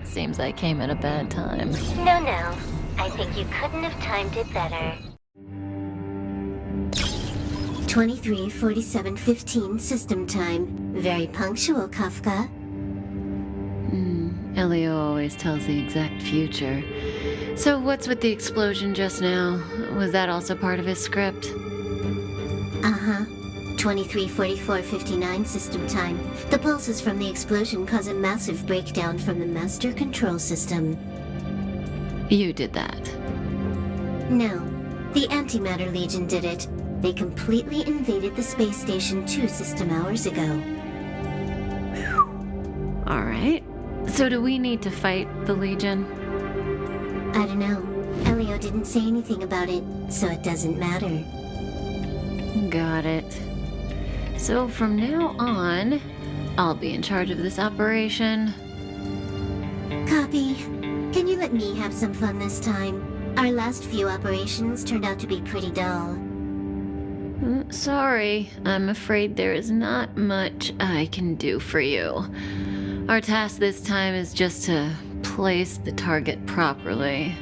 Seems I came at a bad time. No. I think you couldn't have timed it better. 23:47:15 system time. Very punctual, Kafka. Elio always tells the exact future. So what's with the explosion just now? Was that also part of his script? Uh-huh. 23:44:59 system time. The pulses from the explosion cause a massive breakdown from the master control system. You did that. No, the Antimatter Legion did it. They completely invaded the space station 2 system hours ago. Alright. So do we need to fight the Legion? I don't know. Elio didn't say anything about it, so it doesn't matter. Got it. So from now on, I'll be in charge of this operation. Copy. Can you let me have some fun this time? Our last few operations turned out to be pretty dull. Sorry, I'm afraid there is not much I can do for you. Our task this time is just to place the target properly.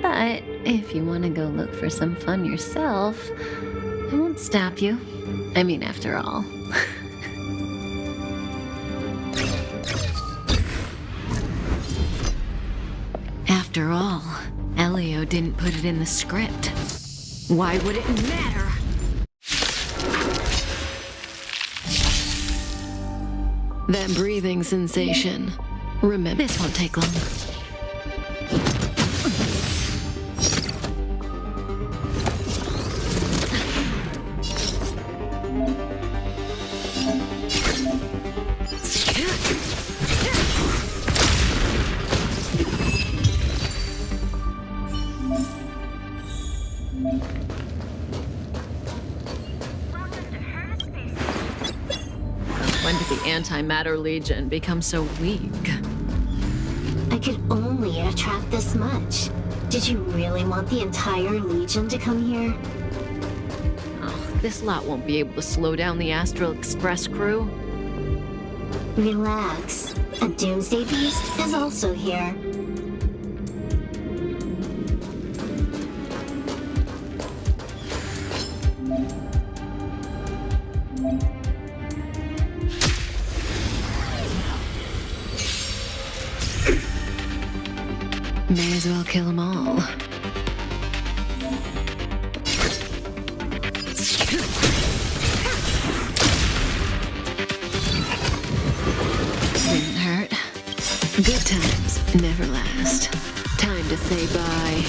But if you want to go look for some fun yourself, I won't stop you. I mean, after all. After all, Elio didn't put it in the script. Why would it matter? That breathing sensation. Remember, this won't take long. When did the Antimatter Legion become so weak? I could only attract this much. Did you really want the entire Legion to come here? Oh, this lot won't be able to slow down the Astral Express crew. Relax. A Doomsday Beast is also here. May as well kill them all. Didn't hurt. Good times never last. Time to say bye.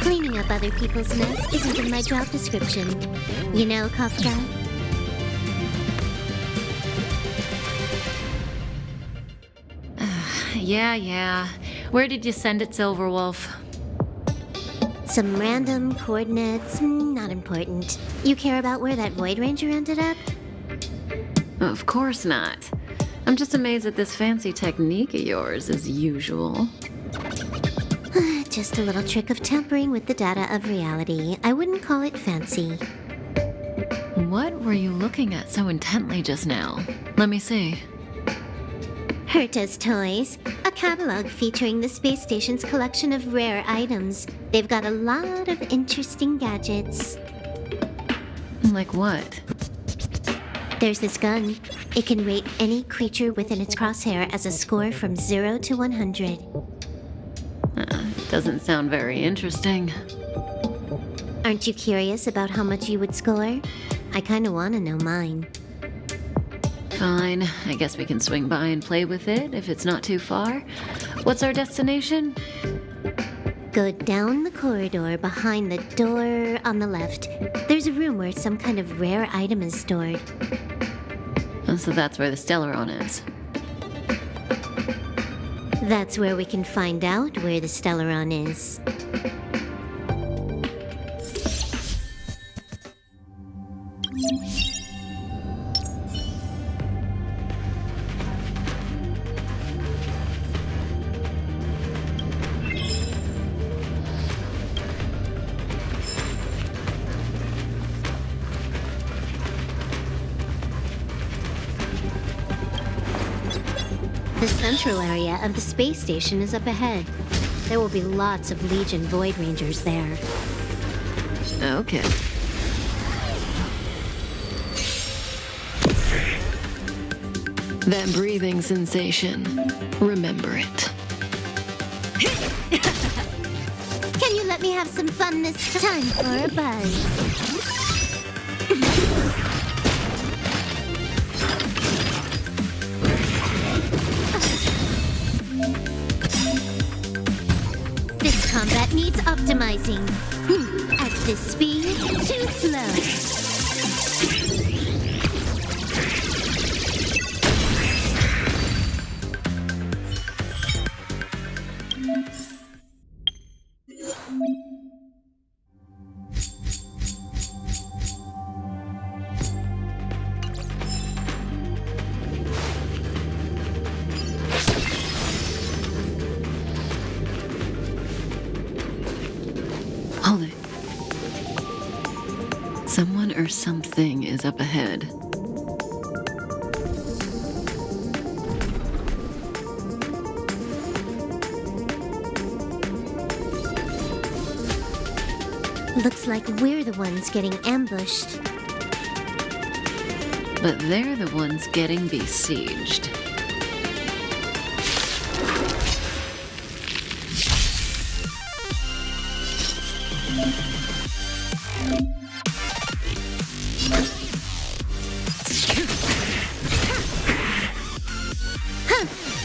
Cleaning up other people's mess isn't in my job description. You know, Kafka? Yeah. Where did you send it, Silverwolf? Some random coordinates, not important. You care about where that Void Ranger ended up? Of course not. I'm just amazed at this fancy technique of yours, as usual. Just a little trick of tampering with the data of reality. I wouldn't call it fancy. What were you looking at so intently just now? Let me see. Herta's Toys, a catalog featuring the space station's collection of rare items. They've got a lot of interesting gadgets. Like what? There's this gun. It can rate any creature within its crosshair as a score from 0 to 100. Doesn't sound very interesting. Aren't you curious about how much you would score? I kinda wanna know mine. Fine, I guess we can swing by and play with it if it's not too far. What's our destination? Go down the corridor behind the door on the left. There's a room where some kind of rare item is stored. Oh, so that's where the Stellaron is. That's where we can find out where the Stellaron is. The central area of the space station is up ahead. There will be lots of Legion Void Rangers there. Okay. That breathing sensation. Remember it. Can you let me have some fun this time for a buzz? This combat needs optimizing. At this speed, too slow. Hold it. Someone or something is up ahead. Looks like we're the ones getting ambushed. But they're the ones getting besieged.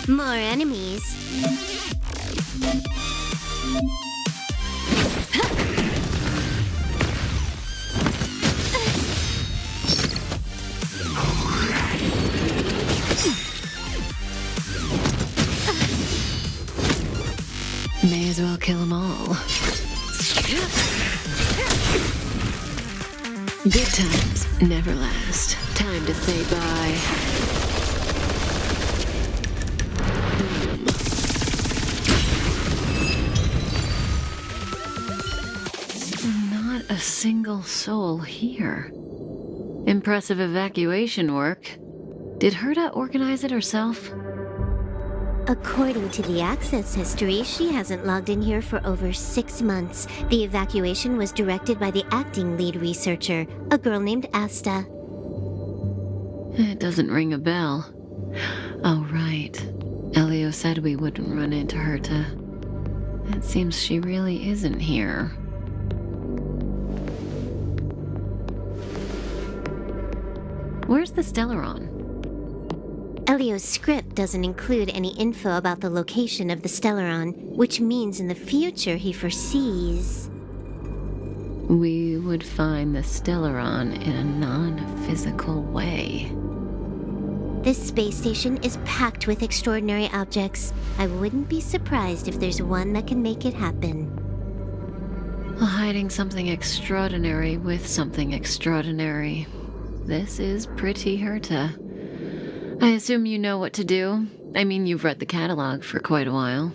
More enemies. May as well kill them all. Good times never last. Time to say bye. Not a single soul here. Impressive evacuation work. Did Herta organize it herself? According to the access history, she hasn't logged in here for over 6 months. The evacuation was directed by the acting lead researcher, a girl named Asta. It doesn't ring a bell. Oh, right. Elio said we wouldn't run into Herta. It seems she really isn't here. Where's the Stellaron? Elio's script doesn't include any info about the location of the Stellaron, which means in the future he foresees... We would find the Stellaron in a non-physical way. This space station is packed with extraordinary objects. I wouldn't be surprised if there's one that can make it happen. Hiding something extraordinary with something extraordinary. This is pretty Herta. I assume you know what to do. I mean, you've read the catalog for quite a while.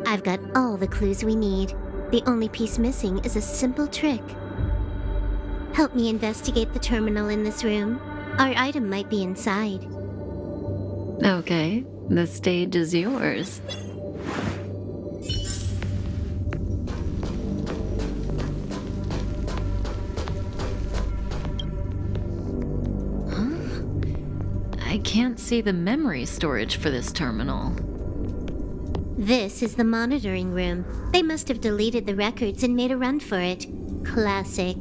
I've got all the clues we need. The only piece missing is a simple trick. Help me investigate the terminal in this room. Our item might be inside. Okay, the stage is yours. I can't see the memory storage for this terminal. This is the monitoring room. They must have deleted the records and made a run for it. Classic.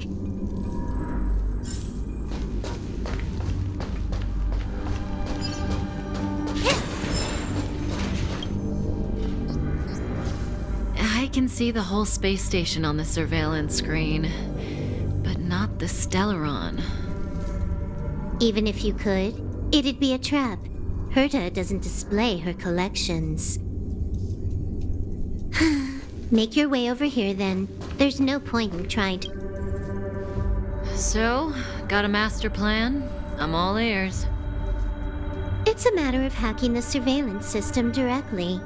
I can see the whole space station on the surveillance screen, but not the Stellaron. Even if you could, it'd be a trap. Herta doesn't display her collections. Make your way over here then. There's no point in trying to... So, got a master plan? I'm all ears. It's a matter of hacking the surveillance system directly.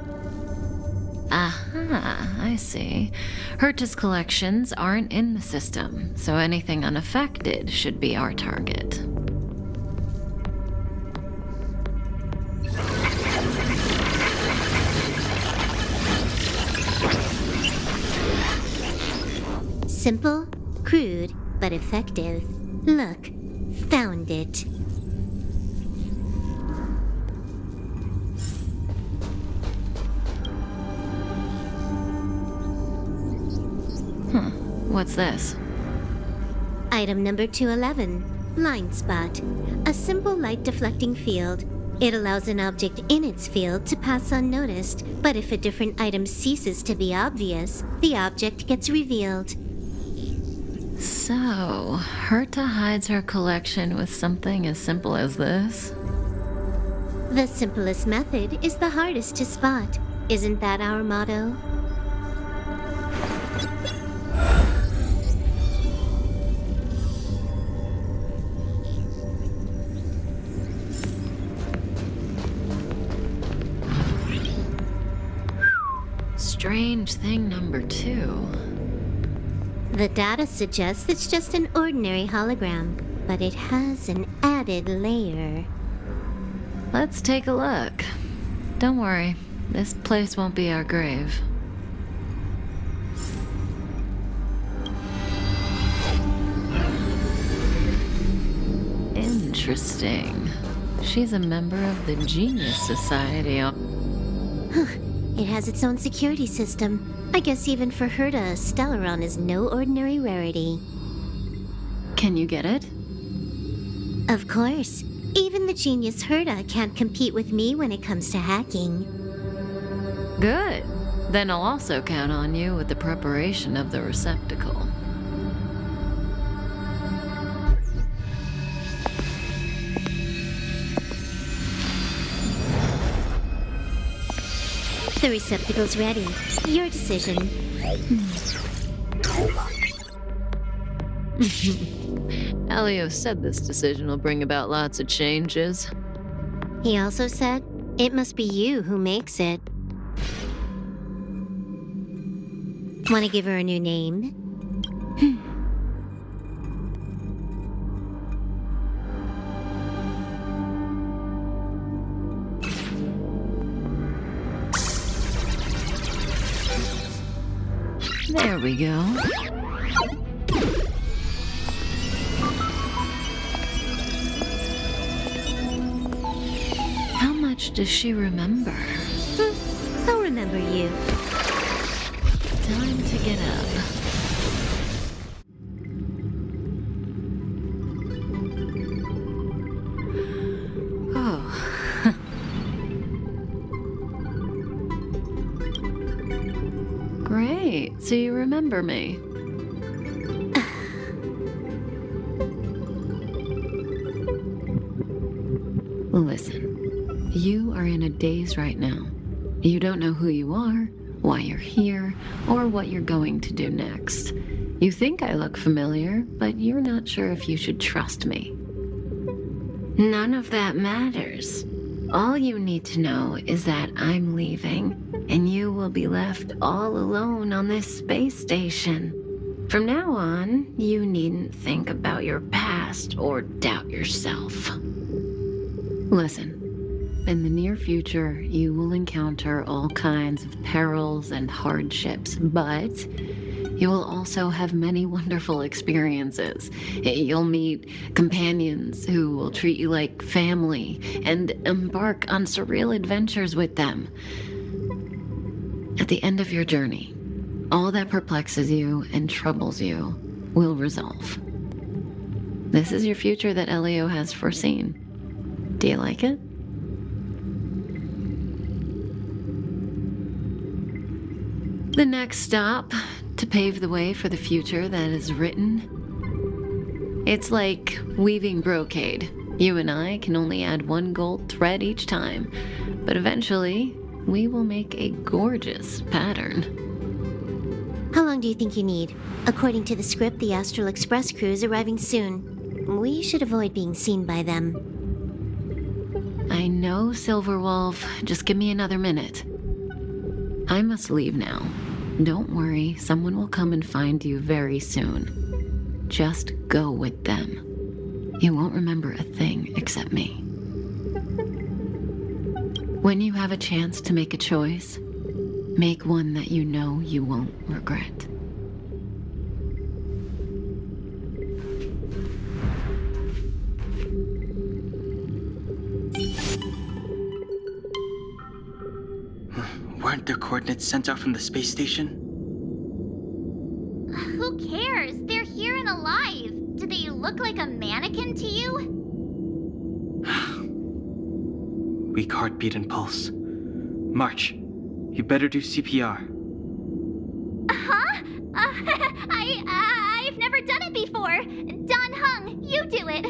Aha, I see. Herta's collections aren't in the system, so anything unaffected should be our target. Simple, crude, but effective. Look, found it. What's this? Item number 211, Line Spot. A simple light deflecting field. It allows an object in its field to pass unnoticed, but if a different item ceases to be obvious, the object gets revealed. So, Herta hides her collection with something as simple as this? The simplest method is the hardest to spot. Isn't that our motto? Strange thing number 2. The data suggests it's just an ordinary hologram, but it has an added layer. Let's take a look. Don't worry, this place won't be our grave. Interesting. She's a member of the Genius Society. It has its own security system. I guess even for Herta, Stellaron is no ordinary rarity. Can you get it? Of course. Even the genius Herta can't compete with me when it comes to hacking. Good. Then I'll also count on you with the preparation of the receptacle. The receptacle's ready. Your decision. Elio said this decision will bring about lots of changes. He also said, it must be you who makes it. Want to give her a new name? There we go. How much does she remember? I'll remember you. Time to get up. Oh. Great, so you remember me. Listen, you are in a daze right now. You don't know who you are, why you're here, or what you're going to do next. You think I look familiar, but you're not sure if you should trust me. None of that matters. All you need to know is that I'm leaving, and you will be left all alone on this space station. From now on, you needn't think about your past or doubt yourself. Listen. In the near future, you will encounter all kinds of perils and hardships, but you will also have many wonderful experiences. You'll meet companions who will treat you like family and embark on surreal adventures with them. At the end of your journey, all that perplexes you and troubles you will resolve. This is your future that Elio has foreseen. Do you like it? The next stop, to pave the way for the future that is written. It's like weaving brocade. You and I can only add one gold thread each time, but eventually we will make a gorgeous pattern. How long do you think you need? According to the script, the Astral Express crew is arriving soon. We should avoid being seen by them. I know, Silverwolf. Just give me another minute. I must leave now. Don't worry, someone will come and find you very soon. Just go with them. You won't remember a thing except me. When you have a chance to make a choice, make one that you know you won't regret. Weren't their coordinates sent out from the space station? Who cares? They're here and alive. Do they look like a mannequin to you? Weak heartbeat and pulse. March, you better do CPR. Huh? I've never done it before. Don Hung, you do it.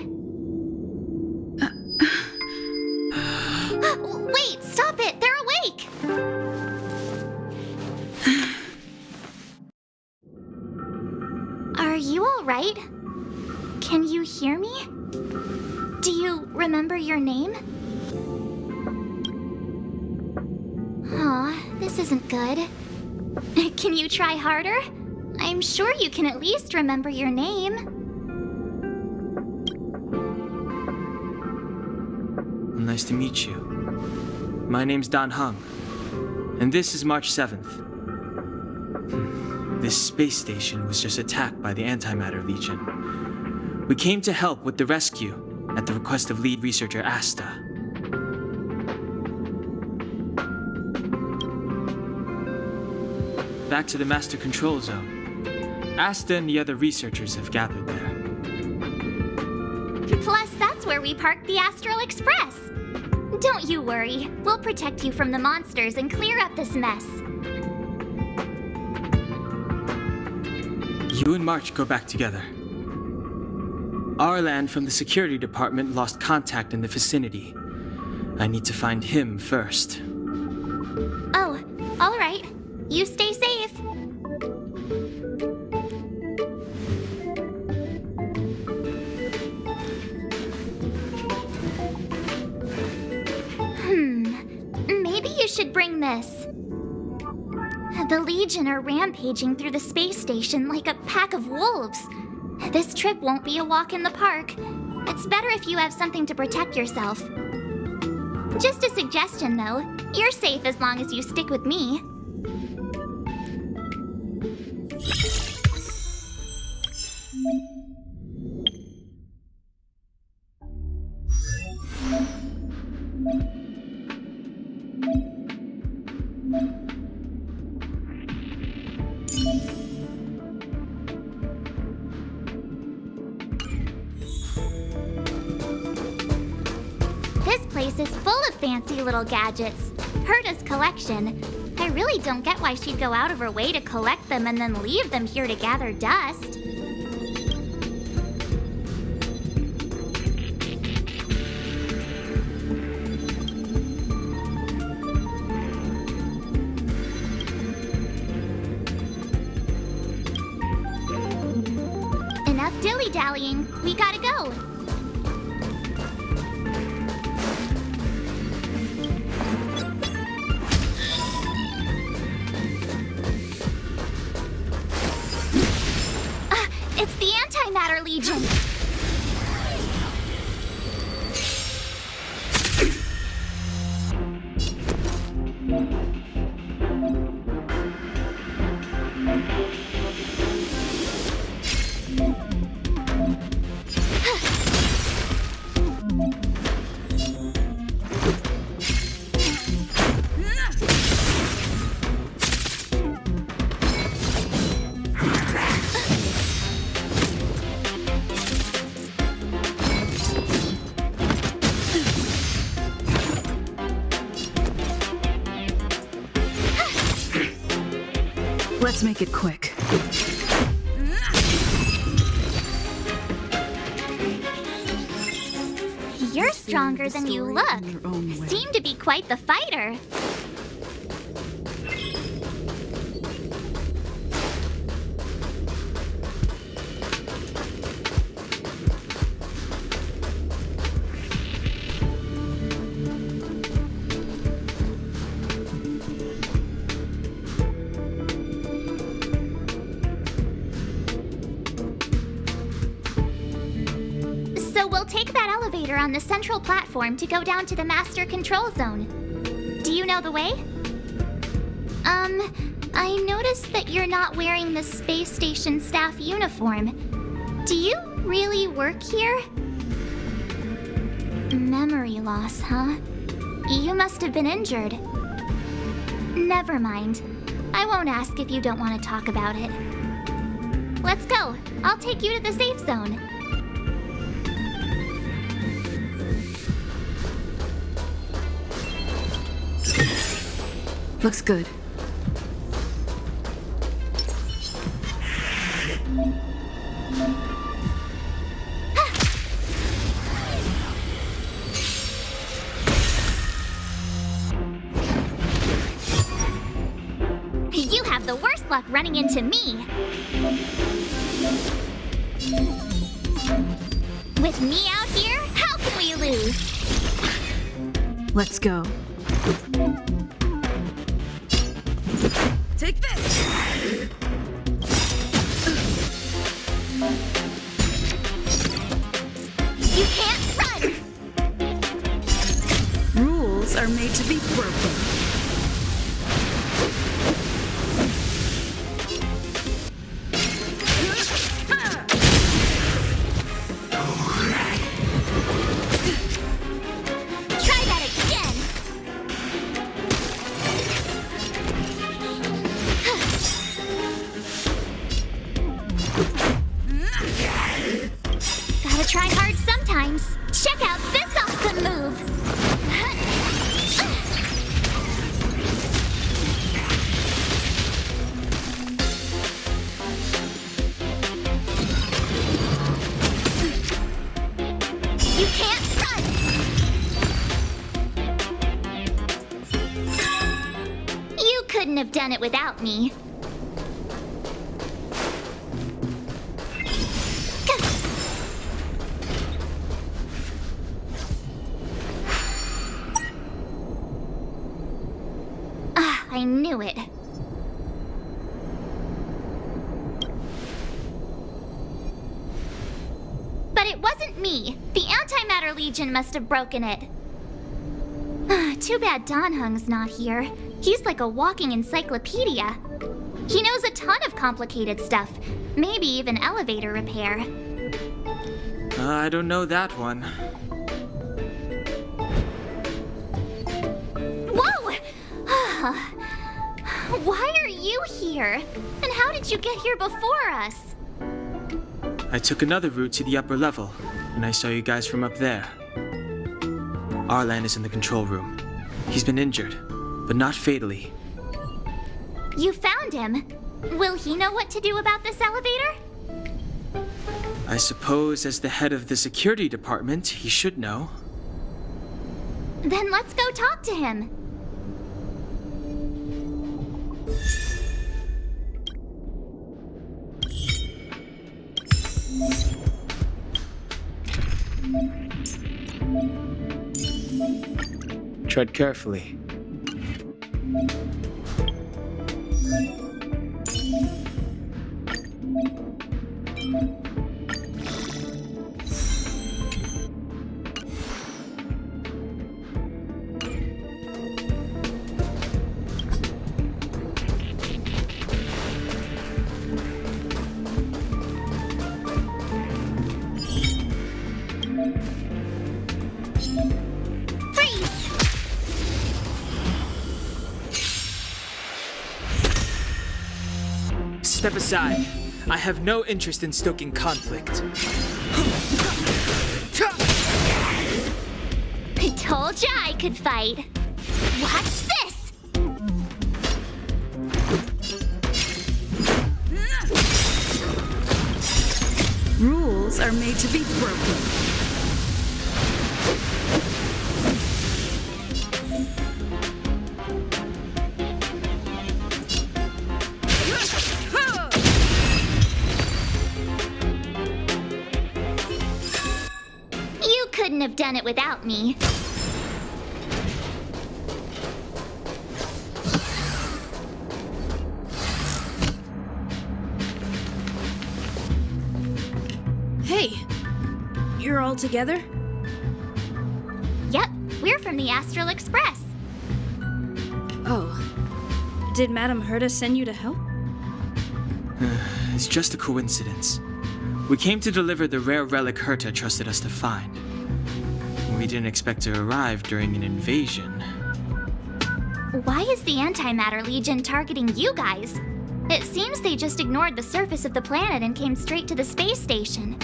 Wait, stop it. They're awake. Are you all right? Can you hear me? Do you remember your name? Aw, this isn't good. Can you try harder? I'm sure you can at least remember your name. Well, nice to meet you. My name's Don Hung, and this is March 7th. This space station was just attacked by the Antimatter Legion. We came to help with the rescue at the request of lead researcher Asta. Back to the Master Control Zone. Asta and the other researchers have gathered there. Plus, that's where we parked the Astral Express. Don't you worry. We'll protect you from the monsters and clear up this mess. You and March go back together. Arlan from the security department lost contact in the vicinity. I need to find him first. Oh, all right. You stay safe. Maybe you should bring this. The Legion are rampaging through the space station like a pack of wolves. This trip won't be a walk in the park. It's better if you have something to protect yourself. Just a suggestion, though. You're safe as long as you stick with me. This place is full of fancy little gadgets. Herta's collection. I really don't get why she'd go out of her way to collect them and then leave them here to gather dust. Enough dilly-dallying. We gotta go. It's the Antimatter Legion. Let's make it quick. You're stronger than you look. In your own way. Seem to be quite the fighter. So we'll take that elevator on the central platform to go down to the master control zone. Do you know the way? I noticed that you're not wearing the space station staff uniform. Do you really work here? Memory loss, huh? You must have been injured. Never mind. I won't ask if you don't want to talk about it. Let's go. I'll take you to the safe zone. Looks good. You have the worst luck running into me. With me out here, how can we lose? Let's go. Take this! You can't run! Rules are made to be broken. Try that again! Gotta try hard sometimes. Check out this awesome move! You can't run! You couldn't have done it without me. I knew it. But it wasn't me. The Antimatter Legion must have broken it. Too bad Danhung's not here. He's like a walking encyclopedia. He knows a ton of complicated stuff. Maybe even elevator repair. I don't know that one. Whoa! Why are you here? And how did you get here before us? I took another route to the upper level, and I saw you guys from up there. Arlan is in the control room. He's been injured, but not fatally. You found him. Will he know what to do about this elevator? I suppose as the head of the security department, he should know. Then let's go talk to him. Tread carefully. Step aside. I have no interest in stoking conflict. I told ya I could fight. Watch this! Rules are made to be broken. You couldn't have done it without me. Hey, you're all all together? Yep, we're from the Astral Express. Oh. Did Madame Herta send you to help? It's just a coincidence. We came to deliver the rare relic Herta trusted us to find. We didn't expect to arrive during an invasion. Why is the Antimatter Legion targeting you guys? It seems they just ignored the surface of the planet and came straight to the space station.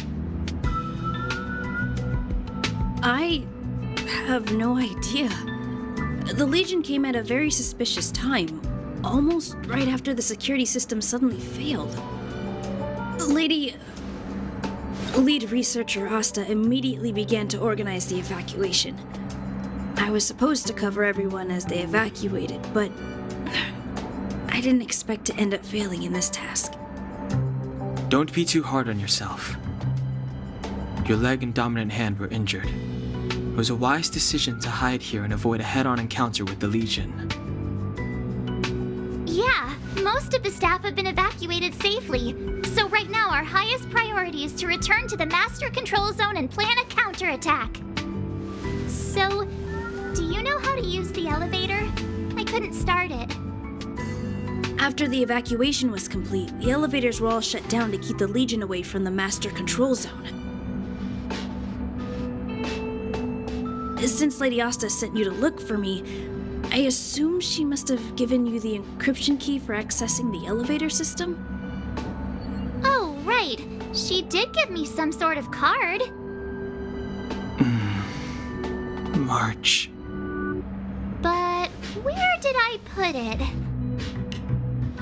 I have no idea. The Legion came at a very suspicious time, almost right after the security system suddenly failed. Lead researcher Asta immediately began to organize the evacuation. I was supposed to cover everyone as they evacuated, but I didn't expect to end up failing in this task. Don't be too hard on yourself. Your leg and dominant hand were injured. It was a wise decision to hide here and avoid a head-on encounter with the Legion. Yeah, most of the staff have been evacuated safely. So right now our highest priority is to return to the Master Control Zone and plan a counterattack. So, do you know how to use the elevator? I couldn't start it. After the evacuation was complete, the elevators were all shut down to keep the Legion away from the Master Control Zone. Since Lady Asta sent you to look for me, I assume she must have given you the encryption key for accessing the elevator system? Oh, right. She did give me some sort of card. March. But where did I put it?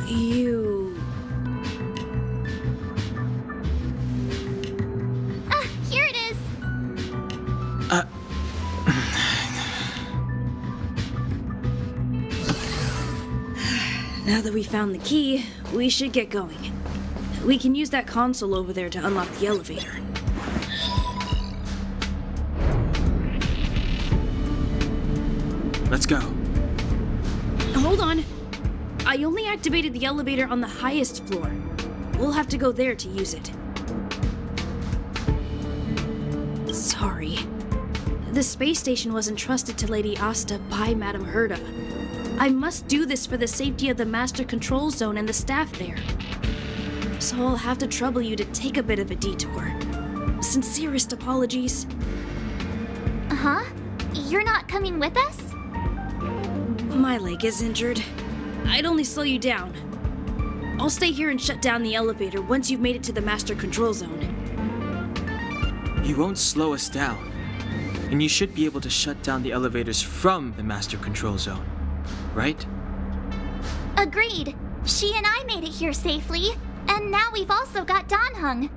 You... Here it is. Now that we found the key, we should get going. We can use that console over there to unlock the elevator. Let's go. Hold on. I only activated the elevator on the highest floor. We'll have to go there to use it. Sorry. The space station was entrusted to Lady Asta by Madame Herta. I must do this for the safety of the Master Control Zone and the staff there. So I'll have to trouble you to take a bit of a detour. Sincerest apologies. Huh? You're not coming with us? My leg is injured. I'd only slow you down. I'll stay here and shut down the elevator once you've made it to the Master Control Zone. You won't slow us down. And you should be able to shut down the elevators from the Master Control Zone, right? Agreed. She and I made it here safely, and now we've also got Danhung.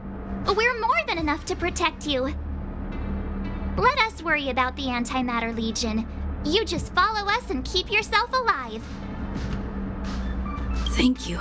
We're more than enough to protect you. Let us worry about the Antimatter Legion. You just follow us and keep yourself alive. Thank you.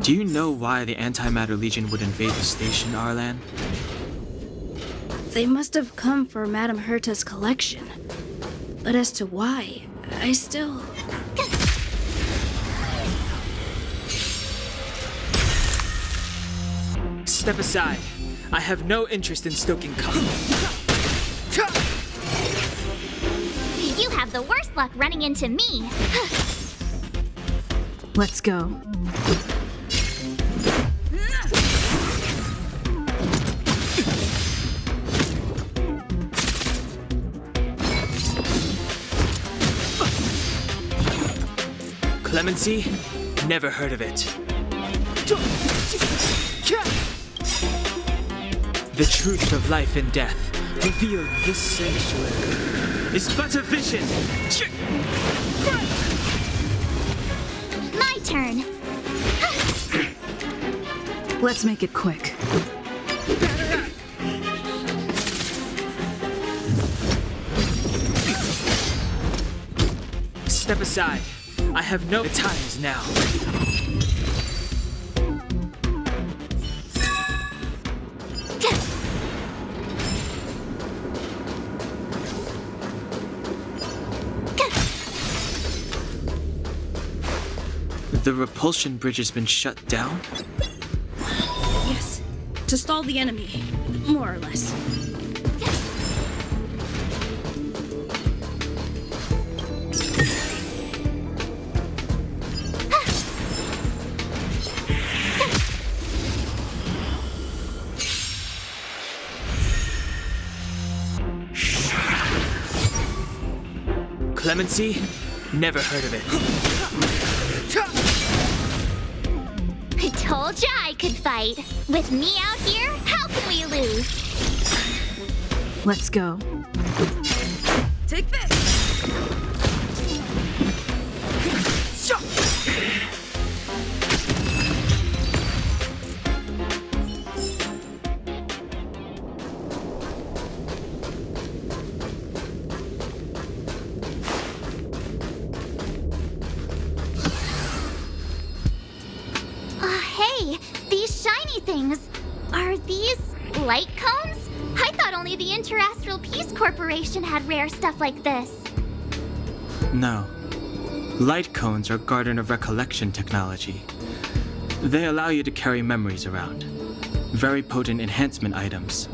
Do you know why the Antimatter Legion would invade the station, Arlan? They must have come for Madame Herta's collection. But as to why, I still... Step aside. I have no interest in stoking conflict. You have the worst luck running into me. Let's go. Clemency? Never heard of it. The truth of life and death, revealed in this sanctuary, is but a vision. My turn. Let's make it quick. Step aside. I have no times now. The repulsion bridge has been shut down? Yes, to stall the enemy, more or less. Clemency? Never heard of it. I told ya I could fight. With me out here, how can we lose? Let's go. Take this! Hey, these shiny things. Are these Lightcones? I thought only the Interastral Peace Corporation had rare stuff like this. No. Lightcones are Garden of Recollection technology. They allow you to carry memories around. Very potent enhancement items.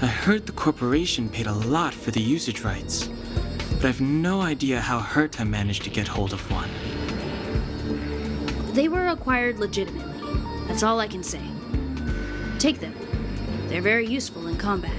I heard the corporation paid a lot for the usage rights, but I've no idea how Herta managed to get hold of one. They were acquired legitimately. That's all I can say. Take them. They're very useful in combat.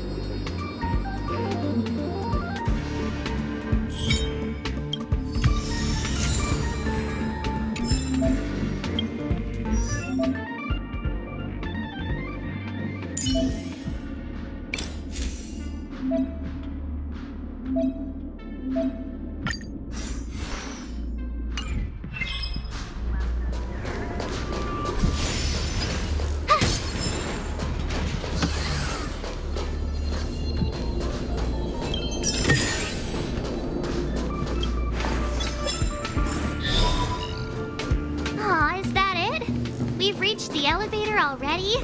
Aw, is that it? We've reached the elevator already?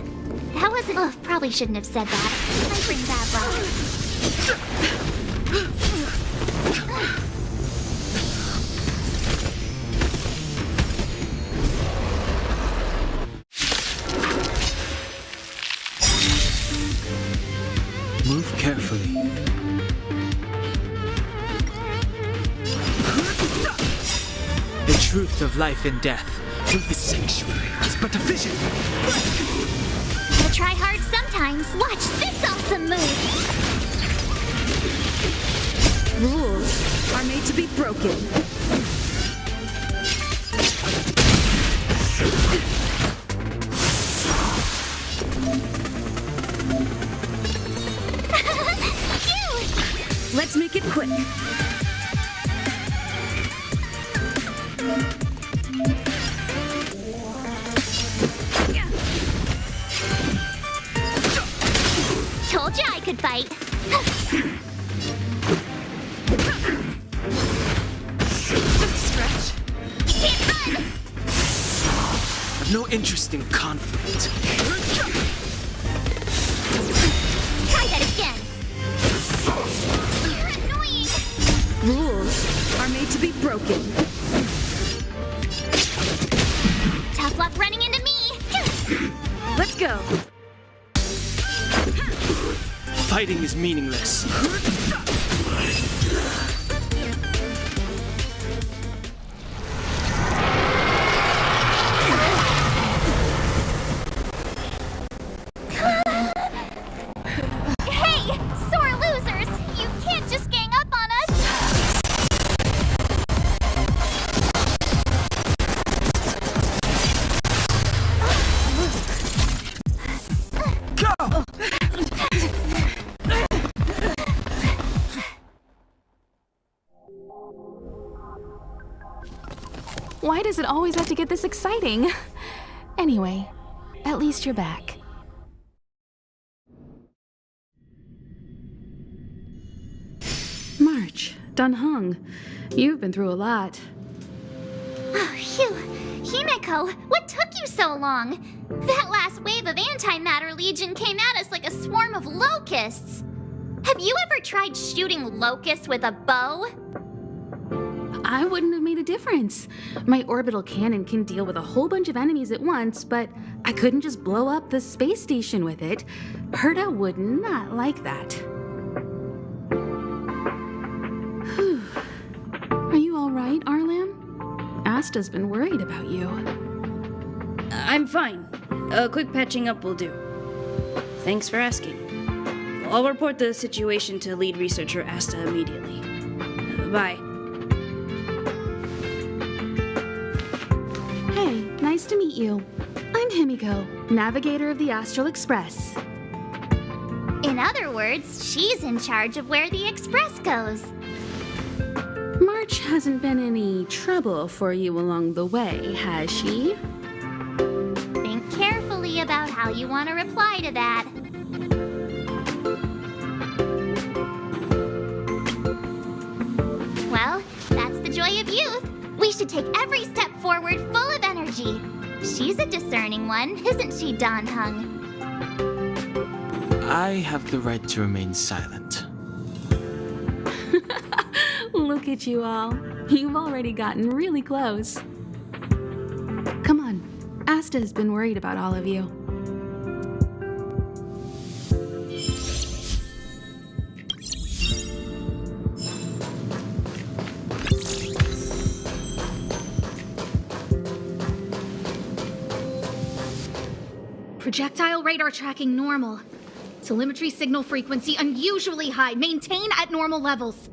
That wasn't. Oh, probably shouldn't have said that. I bring bad luck. Move carefully. The truth of life and death. The sanctuary is but a vision. I try hard sometimes. Watch this awesome move. Rules are made to be broken. Cute! Let's make it quick. Told ya I could fight. Just stretch. You can't run! I've no interest in conflict. Try that again. You're annoying. Rules are made to be broken. Tough luck running into me. Let's go. Fighting is meaningless. Hey, sore losers! You can't just gang up on us! Go! Why does it always have to get this exciting? Anyway, At least you're back. March, Dunhung, you've been through a lot. Oh, phew. Himeko, what took you so long? That last wave of antimatter legion came at us like a swarm of locusts. Have you ever tried shooting locusts with a bow? I wouldn't have made a difference. My orbital cannon can deal with a whole bunch of enemies at once, but I couldn't just blow up the space station with it. Herta would not like that. Whew. Are you all right, Arlan? Asta's been worried about you. I'm fine. A quick patching up will do. Thanks for asking. I'll report the situation to lead researcher Asta immediately. Bye. Hey, nice to meet you. I'm Himiko, navigator of the Astral Express. In other words, she's in charge of where the express goes. March hasn't been any trouble for you along the way, has she? Think carefully about how you want to reply to that. Well, that's the joy of youth. We should take every step forward full of energy. She's a discerning one, isn't she, Donhung? I have the right to remain silent. Look at you all. You've already gotten really close. Come on. Asta has been worried about all of you. Projectile radar tracking normal. Telemetry signal frequency unusually high. Maintain at normal levels.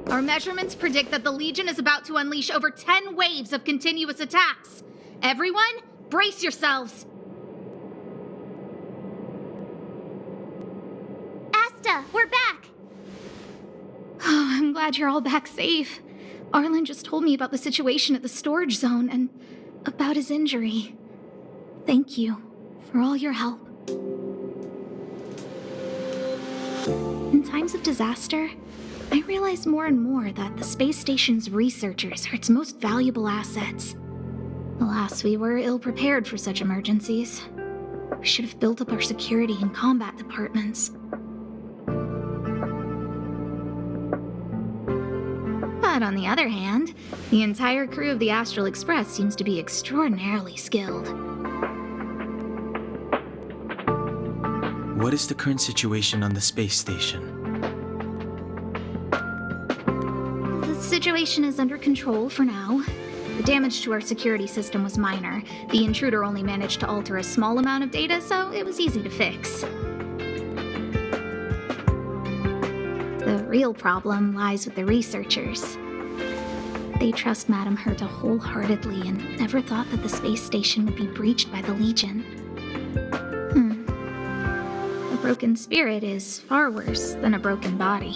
Our measurements predict that the Legion is about to unleash over 10 waves of continuous attacks. Everyone, brace yourselves. Asta, we're back! Oh, I'm glad you're all back safe. Arlen just told me about the situation at the storage zone and about his injury. Thank you for all your help. In times of disaster, I realize more and more that the space station's researchers are its most valuable assets. Alas, we were ill-prepared for such emergencies. We should have built up our security and combat departments. But on the other hand, the entire crew of the Astral Express seems to be extraordinarily skilled. What is the current situation on the space station? The situation is under control for now. The damage to our security system was minor. The intruder only managed to alter a small amount of data, so it was easy to fix. The real problem lies with the researchers. They trust Madame Herta wholeheartedly and never thought that the space station would be breached by the Legion. A broken spirit is far worse than a broken body.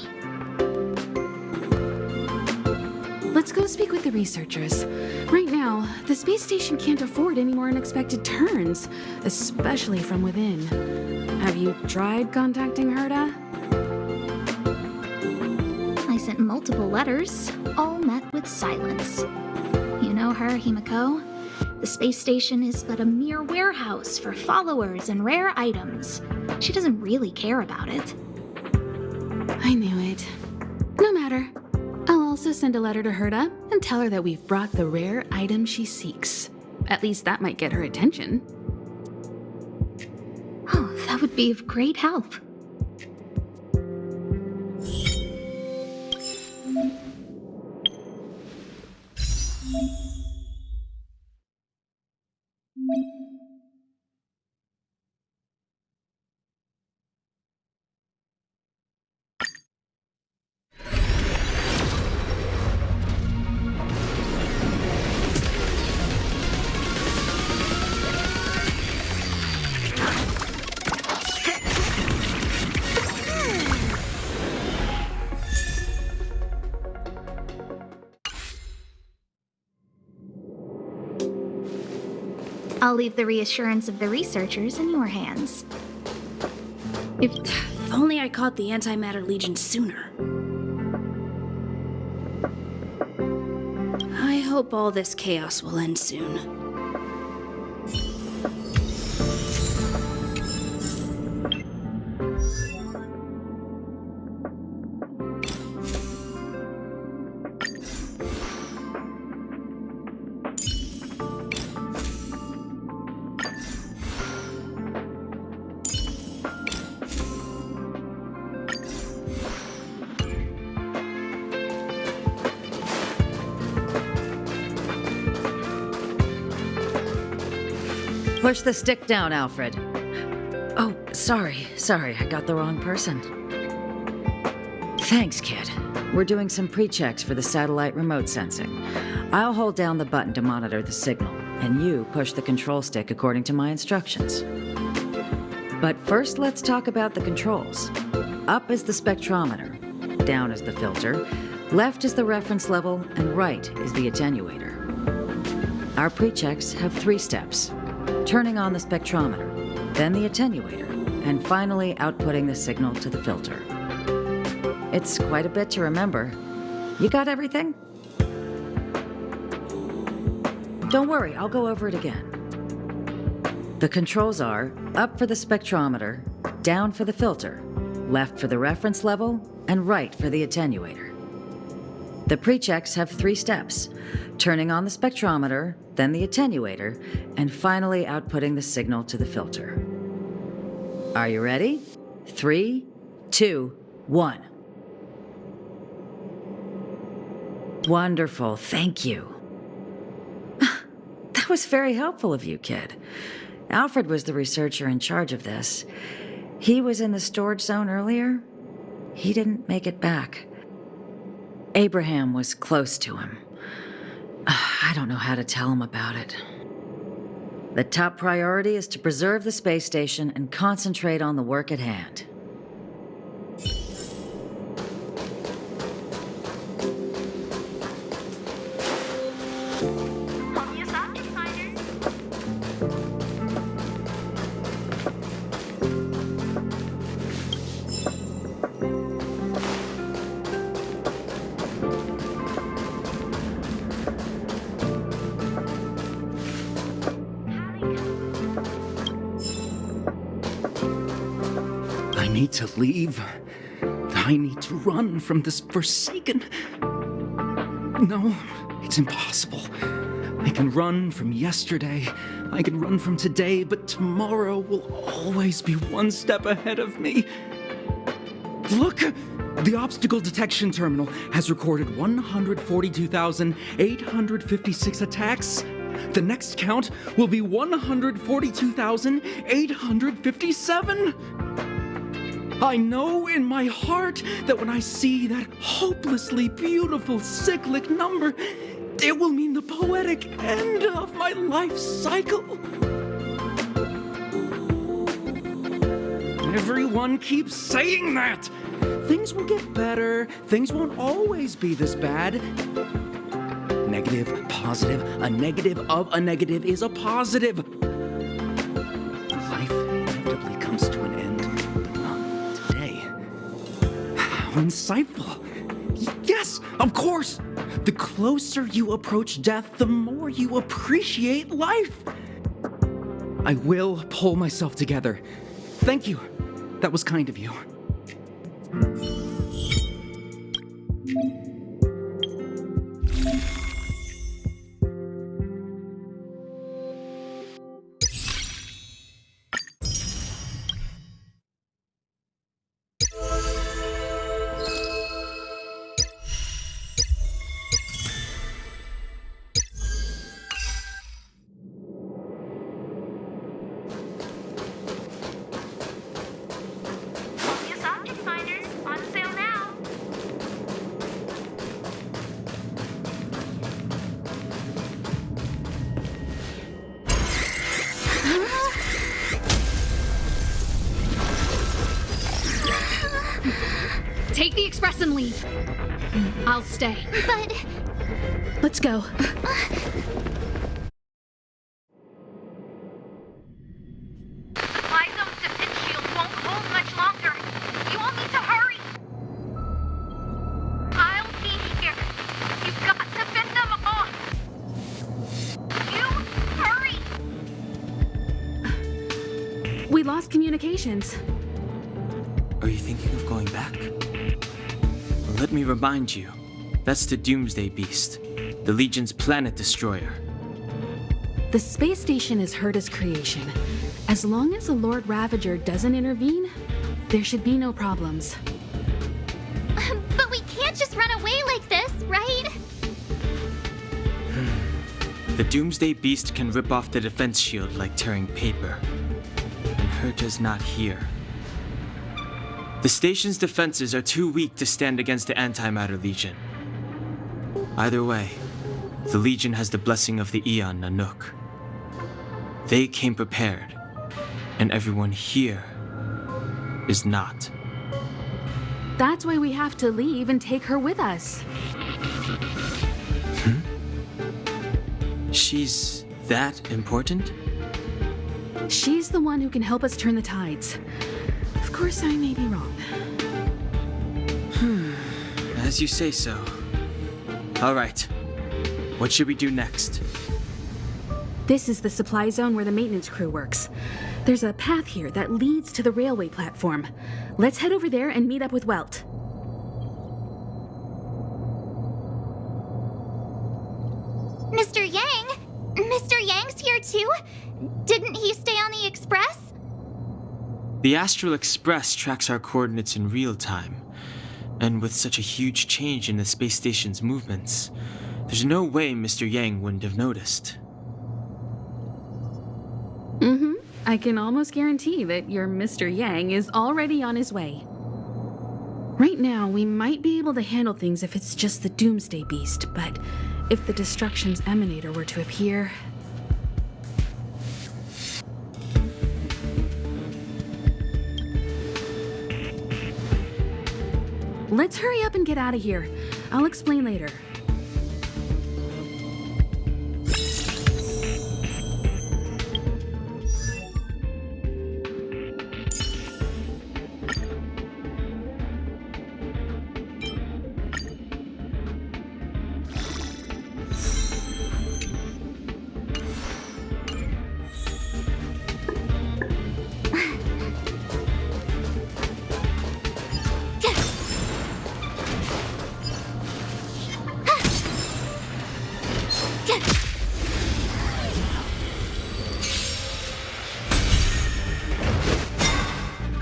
Let's go speak with the researchers. Right now, the space station can't afford any more unexpected turns, especially from within. Have you tried contacting Herta? I sent multiple letters, all met with silence. You know her, Himeko. The space station is but a mere warehouse for followers and rare items. She doesn't really care about it. I knew it. No matter. I'll also send a letter to Herta and tell her that we've brought the rare item she seeks. At least that might get her attention. Oh, that would be of great help. I'll leave the reassurance of the researchers in your hands. If only I caught the Antimatter Legion sooner. I hope all this chaos will end soon. Push the stick down, Alfred. Oh, sorry, I got the wrong person. Thanks, kid. We're doing some pre-checks for the satellite remote sensing. I'll hold down the button to monitor the signal, and you push the control stick according to my instructions. But first, let's talk about the controls. Up is the spectrometer, down is the filter, left is the reference level, and right is the attenuator. Our pre-checks have 3 steps. Turning on the spectrometer, then the attenuator, and finally outputting the signal to the filter. It's quite a bit to remember. You got everything? Don't worry, I'll go over it again. The controls are up for the spectrometer, down for the filter, left for the reference level, and right for the attenuator. The pre-checks have 3 steps: turning on the spectrometer, then the attenuator, and finally outputting the signal to the filter. Are you ready? 3, 2, 1. Wonderful, thank you. That was very helpful of you, kid. Alfred was the researcher in charge of this. He was in the storage zone earlier. He didn't make it back. Abraham was close to him. I don't know how to tell him about it. The top priority is to preserve the space station and concentrate on the work at hand. I need to leave. I need to run from this forsaken... No, it's impossible. I can run from yesterday, I can run from today, but tomorrow will always be one step ahead of me. Look! The obstacle detection terminal has recorded 142,856 attacks. The next count will be 142,857. I know in my heart that when I see that hopelessly beautiful cyclic number, it will mean the poetic end of my life cycle. Everyone keeps saying that. Things will get better. Things won't always be this bad. Negative, positive, a negative of a negative is a positive. Life inevitably comes to an end, but not today. How insightful. Yes, of course. The closer you approach death, the more you appreciate life. I will pull myself together. Thank you. That was kind of you. Take the express and leave. I'll stay. But... Let's go. We lost communications. Are you thinking of going back? Well, let me remind you, that's the Doomsday Beast, the Legion's planet destroyer. The space station is Herta's creation. As long as the Lord Ravager doesn't intervene, there should be no problems. But we can't just run away like this, right? The Doomsday Beast can rip off the defense shield like tearing paper. And Herta's not here. The station's defenses are too weak to stand against the Antimatter Legion. Either way, the Legion has the blessing of the Aeon Nanook. They came prepared, and everyone here is not. That's why we have to leave and take her with us. She's that important? She's the one who can help us turn the tides. Of course, I may be wrong. As you say so. All right. What should we do next? This is the supply zone where the maintenance crew works. There's a path here that leads to the railway platform. Let's head over there and meet up with Welt. Mr. Yang? Mr. Yang's here too? Didn't he stay on the Express? The Astral Express tracks our coordinates in real time. And with such a huge change in the space station's movements, there's no way Mr. Yang wouldn't have noticed. I can almost guarantee that your Mr. Yang is already on his way. Right now, we might be able to handle things if it's just the Doomsday Beast, but if the Destruction's Emanator were to appear... Let's hurry up and get out of here. I'll explain later.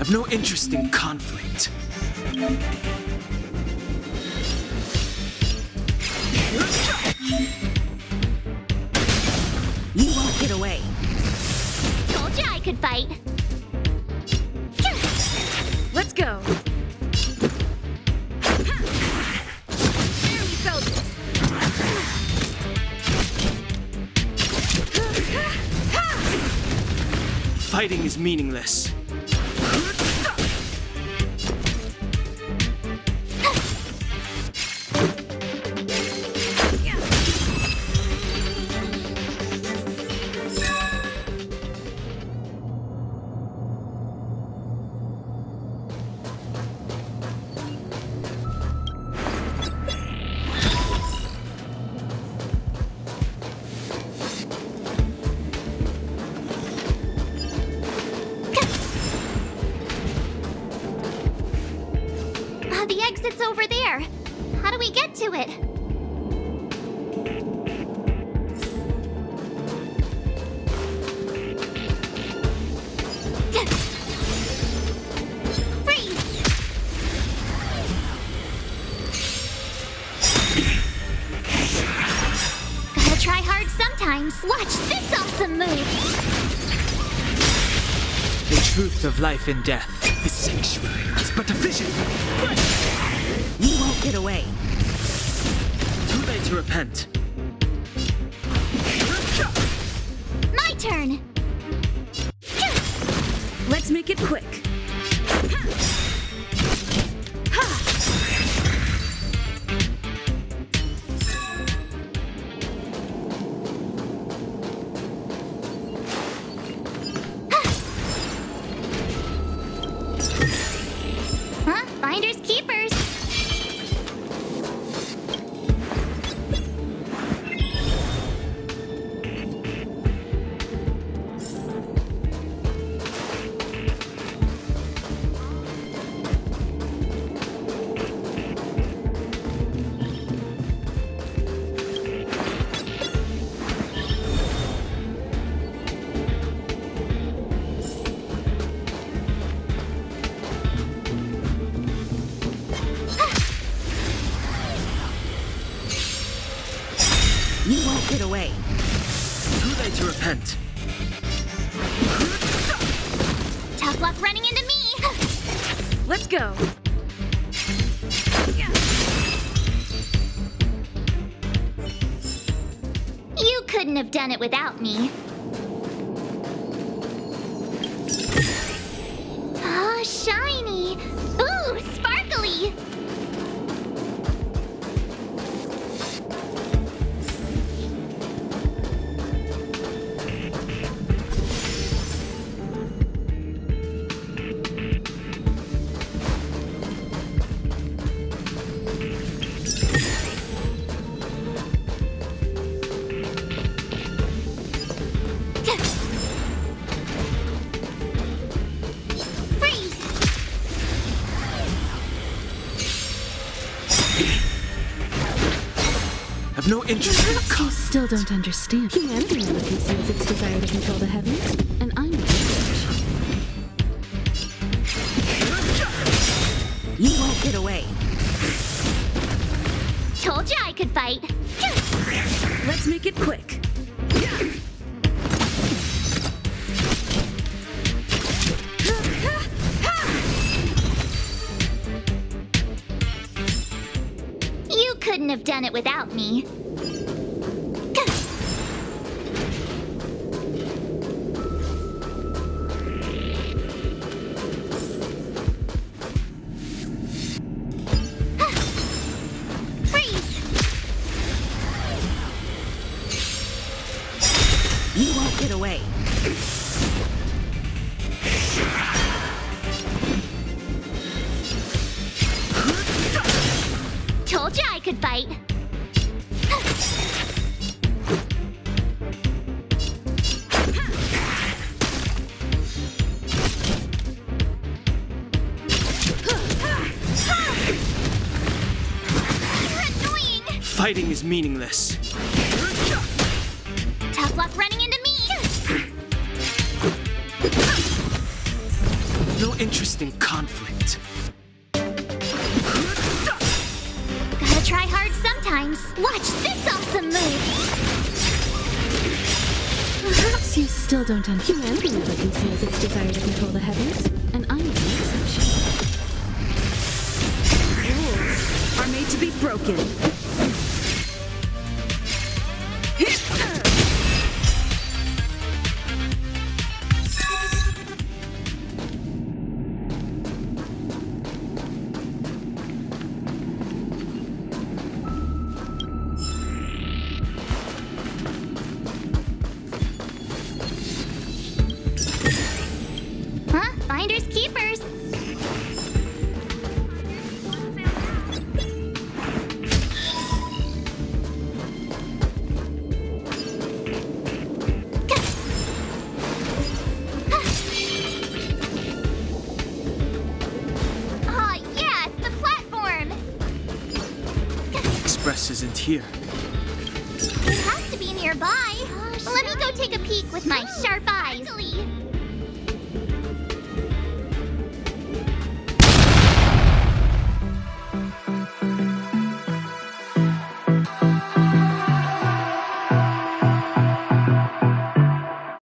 I've no interest in conflict. You won't get away. Told you I could fight. Let's go. Barely felt it. Fighting is meaningless. The exit's over there. How do we get to it? Freeze! Gotta try hard sometimes. Watch this awesome move! The truth of life and death. The sanctuary is but a vision. You won't get away. Too late to repent. My turn! Let's make it quick. Huh? Finders keepers. time to repent. Tough luck running into me! Let's go. You couldn't have done it without me. Oh, shiny! Ooh, sparkly! I've no interest in Perhaps you still don't understand. Humanity never conceals its desire to control the heavens, and I'm no exception. You won't get away. Told you I could fight. Let's make it quick. You couldn't have done it without me. Freeze! You won't get away. Told you I could fight. You're annoying! Fighting is meaningless. Tough luck running into me! No interest in conflict. Gotta try hard sometimes. Watch this awesome move! Perhaps you still don't understand. Humanity never conceals its desire to control the heavens, and I'm no exception. Rules are made to be broken. Huh? Finders keepers. Aw, yeah, it's the platform. Express isn't here. It has to be nearby. Let me go take a peek with my sharp eyes.